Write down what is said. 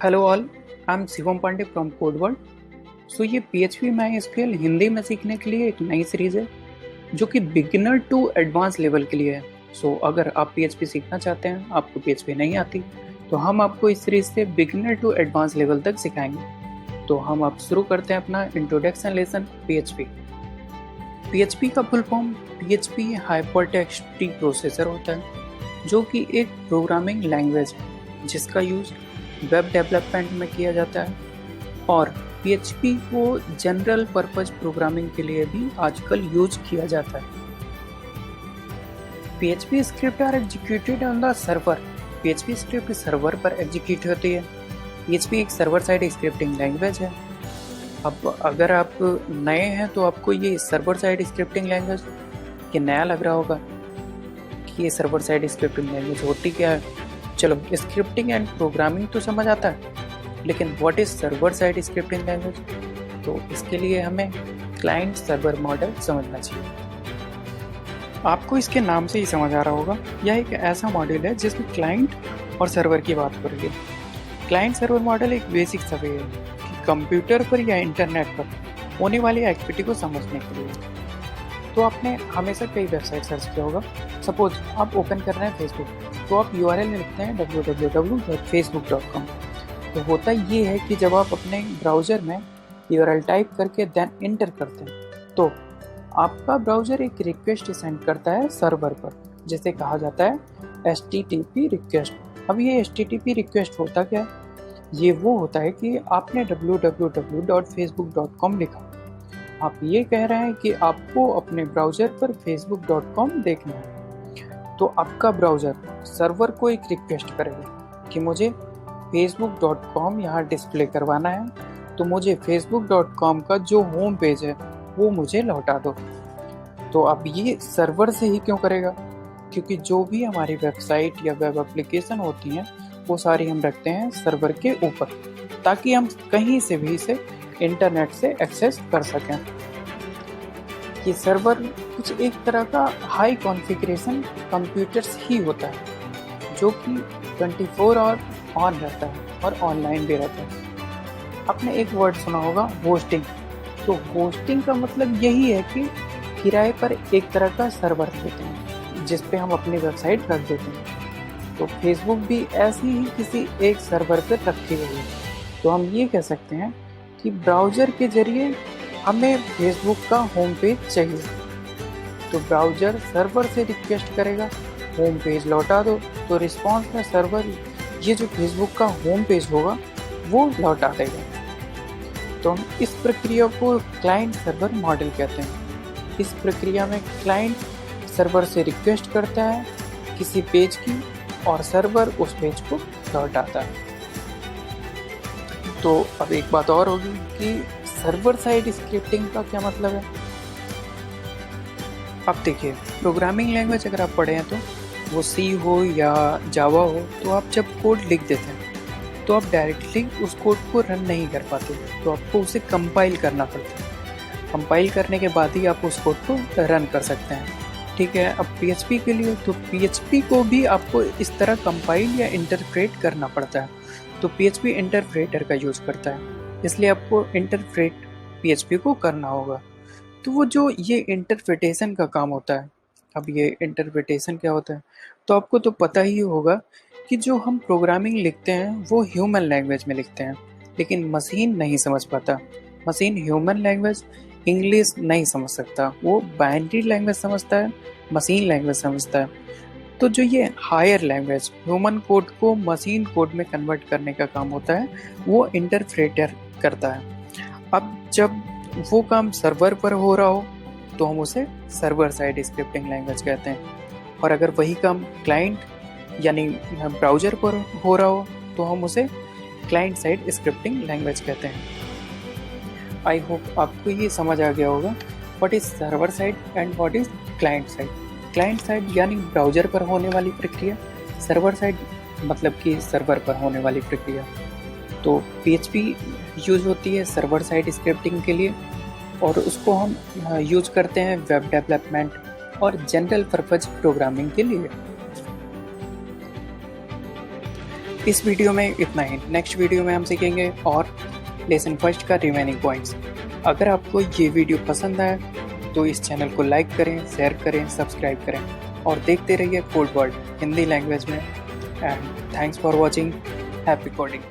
Hello all, I am Shivam Pandey from Code World. So ये PHP MySQL Hindi में सीखने के लिए एक नई सीरीज़ है जो कि बिगिनर टू एडवांस लेवल के लिए है। सो अगर आप PHP सीखना चाहते हैं, आपको PHP नहीं आती, तो हम आपको इस सीरीज़ से बिगिनर टू एडवांस लेवल तक सिखाएंगे। तो हम अब शुरू करते हैं अपना इंट्रोडक्शन लेसन PHP। PHP का full form PHP hypertext preprocessor होता है, जो कि एक प्रोग्रामिंग लैंग्वेज है जिसका यूज़ वेब डेवलपमेंट में किया जाता है। और PHP को जनरल पर्पज प्रोग्रामिंग के लिए भी आजकल यूज किया जाता है। PHP script are executed on the server. PHP script server पर एग्जीक्यूट होती है। PHP एक सर्वर साइड स्क्रिप्टिंग लैंग्वेज है। अब अगर आप नए हैं तो आपको ये सर्वर साइड स्क्रिप्टिंग लैंग्वेज ये नया लग रहा होगा कि ये सर्वर साइड स्क्रिप्टिंग लैंग्वेज होती क्या है। चलो, स्क्रिप्टिंग एंड प्रोग्रामिंग तो समझ आता है, लेकिन what is server side scripting language? तो इसके लिए हमें क्लाइंट सर्वर मॉडल समझना चाहिए। आपको इसके नाम से ही समझ आ रहा होगा, यह एक ऐसा मॉडल है जिसमें क्लाइंट और सर्वर की बात हो रही है। क्लाइंट सर्वर मॉडल एक बेसिक वे है कि कंप्यूटर पर या इंटरनेट पर होने वाली एक्टिविटी को समझने के लिए। तो आपने हमेशा कई वेबसाइट सर्च किया होगा। सपोज आप ओपन कर रहे हैं फेसबुक, तो आप URL में लिखते हैं www.facebook.com। तो होता ये है कि जब आप अपने ब्राउज़र में URL टाइप करके देन इंटर करते हैं, तो आपका ब्राउज़र एक रिक्वेस्ट सेंड करता है सर्वर पर, जिसे कहा जाता है HTTP रिक्वेस्ट। अब ये HTTP रिक्वेस्ट होता क्या है? ये वो होता है कि आपने www.facebook.com लिखा, आप ये कह रहे हैं कि आपको अपने ब्राउज़र पर facebook.com देखना है, तो आपका ब्राउज़र सर्वर को एक रिक्वेस्ट करेगा कि मुझे facebook.com यहाँ डिस्प्ले करवाना है, तो मुझे facebook.com का जो होम पेज है वो मुझे लौटा दो। तो अब ये सर्वर से ही क्यों करेगा? क्योंकि जो भी हमारी वेबसाइट या वेब एप्लीकेशन होती हैं वो सारी हम रखते हैं सर्वर के ऊपर, ताकि हम कहीं से भी इसे इंटरनेट से एक्सेस कर सकें। ये सर्वर कुछ एक तरह का हाई कॉन्फ़िगरेशन कंप्यूटर्स ही होता है, जो कि 24 आवर ऑन रहता है और ऑनलाइन भी रहता है। आपने एक वर्ड सुना होगा, होस्टिंग। तो होस्टिंग का मतलब यही है कि किराए पर एक तरह का सर्वर देते हैं जिस पे हम अपनी वेबसाइट रख देते हैं। तो फेसबुक भी ऐसी ही किसी एक सर्वर पर रखी गई है। तो हम ये कह सकते हैं कि ब्राउज़र के जरिए हमें फेसबुक का होम पेज चाहिए, तो ब्राउज़र सर्वर से रिक्वेस्ट करेगा होम पेज लौटा दो, तो रिस्पॉन्स में सर्वर ये जो फेसबुक का होम पेज होगा वो लौटा देगा। तो हम इस प्रक्रिया को क्लाइंट सर्वर मॉडल कहते हैं। इस प्रक्रिया में क्लाइंट सर्वर से रिक्वेस्ट करता है किसी पेज की और सर्वर उस पेज को लौटाता है। तो अब एक बात और होगी कि सर्वर साइड स्क्रिप्टिंग का क्या मतलब है। अब देखिए, प्रोग्रामिंग लैंग्वेज अगर आप पढ़े हैं तो वो C हो या जावा हो, तो आप जब कोड लिख देते हैं तो आप डायरेक्टली उस कोड को रन नहीं कर पाते, तो आपको उसे कंपाइल करना पड़ता है। कंपाइल करने के बाद ही आप उस कोड को रन कर सकते हैं। ठीक है, अब PHP के लिए तो PHP को भी आपको इस तरह कंपाइल या इंटरप्रेट करना पड़ता है। तो PHP इंटरप्रेटर का यूज़ करता है, इसलिए आपको इंटरप्रेट PHP को करना होगा। तो वो जो ये इंटरप्रिटेशन का काम होता है, अब ये इंटरप्रिटेशन क्या होता है तो आपको तो पता ही होगा कि जो हम प्रोग्रामिंग लिखते हैं वो ह्यूमन लैंग्वेज में लिखते हैं, लेकिन मशीन नहीं समझ पाता। मशीन ह्यूमन लैंग्वेज इंग्लिश नहीं समझ सकता, वो बाइनरी लैंग्वेज समझता है, मशीन लैंग्वेज समझता है। तो जो ये हायर लैंग्वेज ह्यूमन कोड को मशीन कोड में कन्वर्ट करने का काम होता है, वो इंटरप्रेटर करता है। अब जब वो काम सर्वर पर हो रहा हो तो हम उसे सर्वर साइड स्क्रिप्टिंग लैंग्वेज कहते हैं, और अगर वही काम क्लाइंट यानी ब्राउज़र पर हो रहा हो तो हम उसे क्लाइंट साइड स्क्रिप्टिंग लैंग्वेज कहते हैं। आई होप आपको ये समझ आ गया होगा what is server side and what is client side. Client side यानी ब्राउज़र पर होने वाली प्रक्रिया, सर्वर साइड मतलब कि सर्वर पर होने वाली प्रक्रिया। तो PHP यूज़ होती है सर्वर साइड स्क्रिप्टिंग के लिए, और उसको हम यूज़ करते हैं वेब डेवलपमेंट और जनरल पर्पज़ प्रोग्रामिंग के लिए। इस वीडियो में इतना ही। नेक्स्ट वीडियो में हम सीखेंगे और लेसन फर्स्ट का रिमेनिंग पॉइंट्स। अगर आपको ये वीडियो पसंद आया तो इस चैनल को लाइक करें, शेयर करें, सब्सक्राइब करें और देखते रहिए कोड वर्ल्ड हिंदी लैंग्वेज में। And thanks for watching. Happy coding.